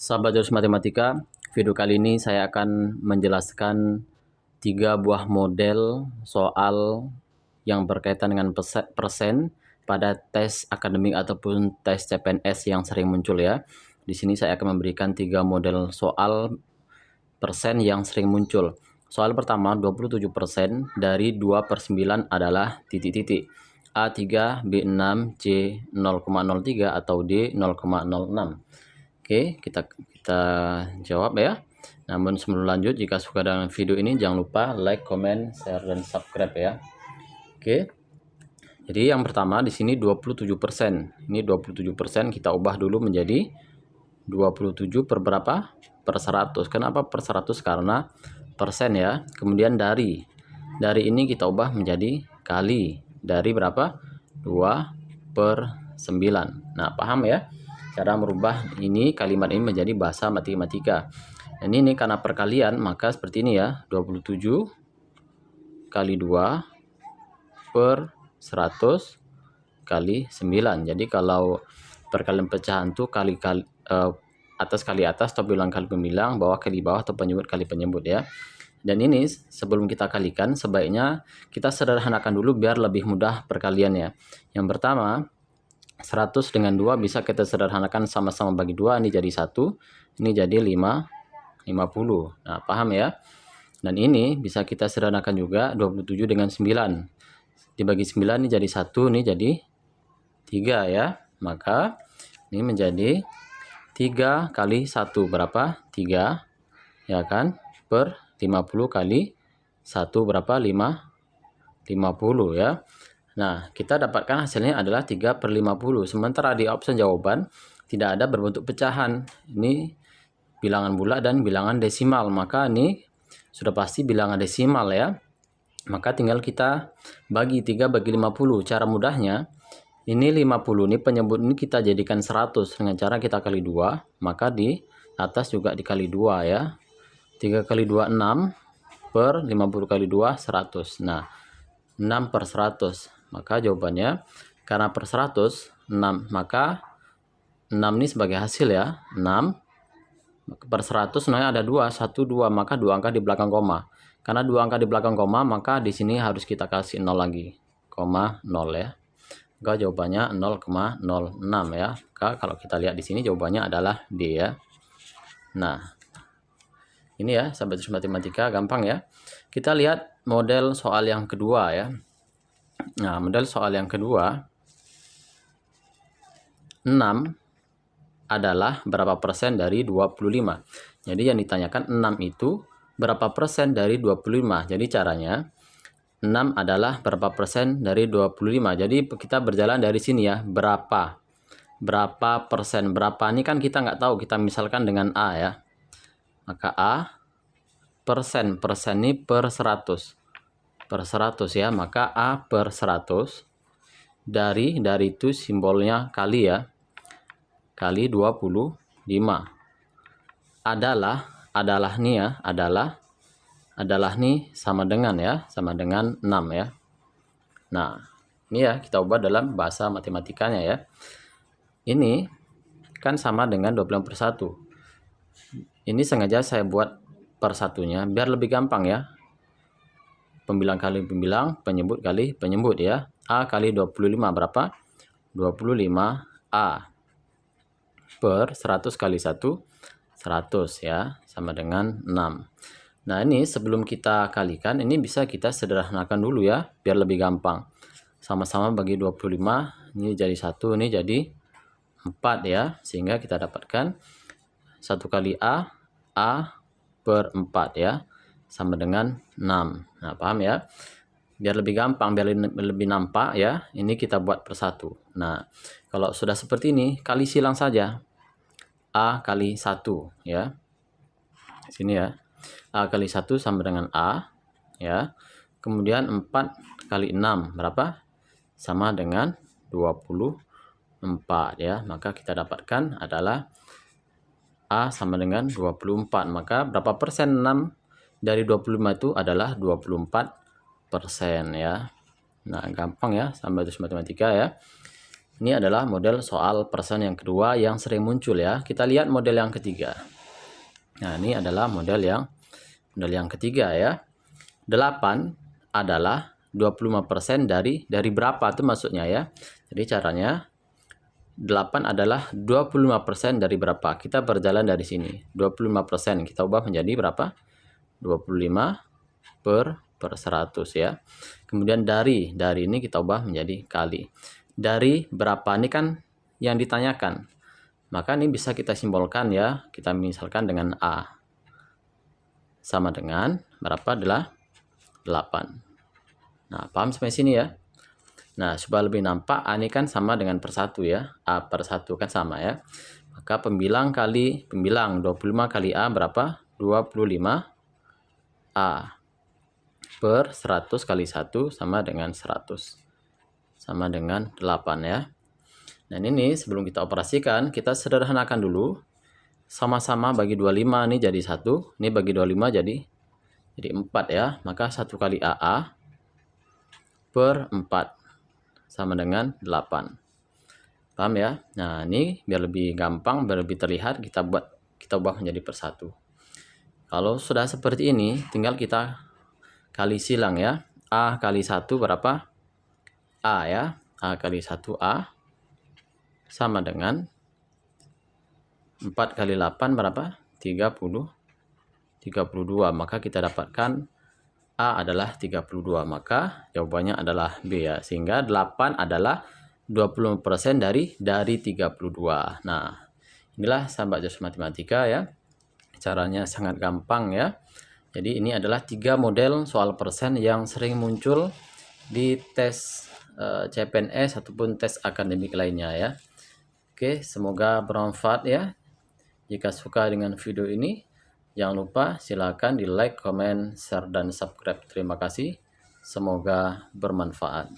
Sahabat jurus matematika, video kali ini saya akan menjelaskan 3 buah model soal yang berkaitan dengan persen pada tes akademik ataupun tes CPNS yang sering muncul ya. Di sini saya akan memberikan 3 model soal persen yang sering muncul. Soal pertama, 27% dari 2/9 adalah titik-titik. A3, B6, C 0,03 atau D 0,06. Oke, kita jawab ya. Namun sebelum lanjut, jika suka dengan video ini jangan lupa like, comment, share, dan subscribe ya. Oke. Jadi yang pertama di sini 27%. Ini 27% kita ubah dulu menjadi 27 per berapa? Per 100. Kenapa per 100? Karena persen ya. Kemudian dari ini kita ubah menjadi kali. Dari berapa? 2/9. Nah, paham ya? Cara merubah ini kalimat ini menjadi bahasa matematika. Dan ini karena perkalian, maka seperti ini ya. 27 kali 2 per 100 kali 9. Jadi kalau perkalian pecahan itu kali-kali atas kali atas atau bilang kali pembilang, bawah kali bawah atau penyebut kali penyebut ya. Dan ini sebelum kita kalikan sebaiknya kita sederhanakan dulu biar lebih mudah perkaliannya. Yang pertama, 100 dengan 2 bisa kita sederhanakan sama-sama bagi 2, ini jadi 1, ini jadi 50. Nah, paham ya? Dan ini bisa kita sederhanakan juga 27 dengan 9. Dibagi 9 ini jadi 1, ini jadi 3 ya. Maka ini menjadi 3 kali 1 berapa? 3 ya kan? Per 50 kali 1 berapa? 50 ya. Nah, kita dapatkan hasilnya adalah 3/50. Sementara di opsi jawaban tidak ada berbentuk pecahan. Ini bilangan bulat dan bilangan desimal. Maka ini sudah pasti bilangan desimal ya. Maka tinggal kita bagi 3 bagi 50. Cara mudahnya, ini 50, ini penyebut ini kita jadikan 100 dengan cara kita kali 2. Maka di atas juga dikali 2 ya. 3 kali 2, 6 per 50 kali 2, 100. Nah, 6 per 100. Maka jawabannya, karena per 100, 6. Maka 6 ini sebagai hasil ya. 6 per 100 sebenarnya ada 2, 1, 2. Maka 2 angka di belakang koma. Karena 2 angka di belakang koma, maka di sini harus kita kasih 0 lagi. Koma 0 ya. Maka jawabannya 0,06 ya. Maka kalau kita lihat di sini jawabannya adalah D ya. Nah, ini ya sahabat jurus matematika, gampang ya. Kita lihat model soal yang kedua ya. Nah, model soal yang kedua, 6 adalah berapa persen dari 25. Jadi yang ditanyakan 6 itu berapa persen dari 25. Jadi caranya 6 adalah berapa persen dari 25. Jadi kita berjalan dari sini ya, berapa persen. Berapa ini kan kita nggak tahu, kita misalkan dengan A ya. Maka A persen ini per 100 ya. Maka A per 100 dari itu simbolnya kali ya, kali 25 adalah nih ya, adalah nih sama dengan ya, sama dengan 6 ya. Nah, ini ya kita ubah dalam bahasa matematikanya ya. Ini kan sama dengan 25/1. Ini sengaja saya buat per satunya biar lebih gampang ya. Pembilang kali pembilang, penyebut kali penyebut ya. A kali 25 berapa? 25A per 100 kali 1, 100 ya, sama dengan 6. Nah, ini sebelum kita kalikan, ini bisa kita sederhanakan dulu ya, biar lebih gampang. Sama-sama bagi 25, ini jadi 1, ini jadi 4 ya. Sehingga kita dapatkan 1 kali A per 4 ya, sama dengan 6. Nah, paham ya? Biar lebih gampang, biar lebih nampak ya, ini kita buat per 1. Nah, kalau sudah seperti ini, kali silang saja. A kali 1 ya. Sini ya. A kali 1 sama dengan A ya. Kemudian 4 kali 6 berapa? Sama dengan 24 ya. Maka kita dapatkan adalah A sama dengan 24. Maka berapa persen 6 dari 25 itu adalah 24% ya. Nah, gampang ya sampai jurus matematika ya. Ini adalah model soal persen yang kedua yang sering muncul ya. Kita lihat model yang ketiga. Nah, ini adalah model yang ketiga ya. 8 adalah 25% dari berapa tuh maksudnya ya. Jadi caranya 8 adalah 25% dari berapa? Kita berjalan dari sini. 25% kita ubah menjadi berapa? 25 per 100 ya. Kemudian dari ini kita ubah menjadi kali. Dari berapa ini kan yang ditanyakan. Maka ini bisa kita simbolkan ya. Kita misalkan dengan A. Sama dengan berapa? Adalah 8. Nah, paham sampai sini ya? Nah, supaya lebih nampak, A ini kan sama dengan per 1 ya. A per 1 kan sama ya. Maka pembilang 25 kali A berapa? 25 A. Per 100 kali 1 sama dengan 100. Sama dengan 8 ya. Dan ini sebelum kita operasikan, kita sederhanakan dulu. Sama-sama bagi 25 ini jadi 1. Ini bagi 25 jadi 4 ya. Maka 1 kali AA per 4 sama dengan 8. Paham ya? Nah, ini biar lebih gampang, biar lebih terlihat, kita ubah menjadi per 1. Kalau sudah seperti ini, tinggal kita kali silang ya. A kali 1 berapa? A ya. A kali 1 A sama dengan 4 kali 8 berapa? 32. Maka kita dapatkan A adalah 32. Maka jawabannya adalah B ya. Sehingga 8 adalah 20% dari 32. Nah, inilah sahabat Jos Matematika ya. Caranya sangat gampang ya. Jadi ini adalah 3 model soal persen yang sering muncul di tes CPNS ataupun tes akademik lainnya ya. Oke, semoga bermanfaat ya. Jika suka dengan video ini, jangan lupa silakan di like, comment, share, dan subscribe. Terima kasih. Semoga bermanfaat.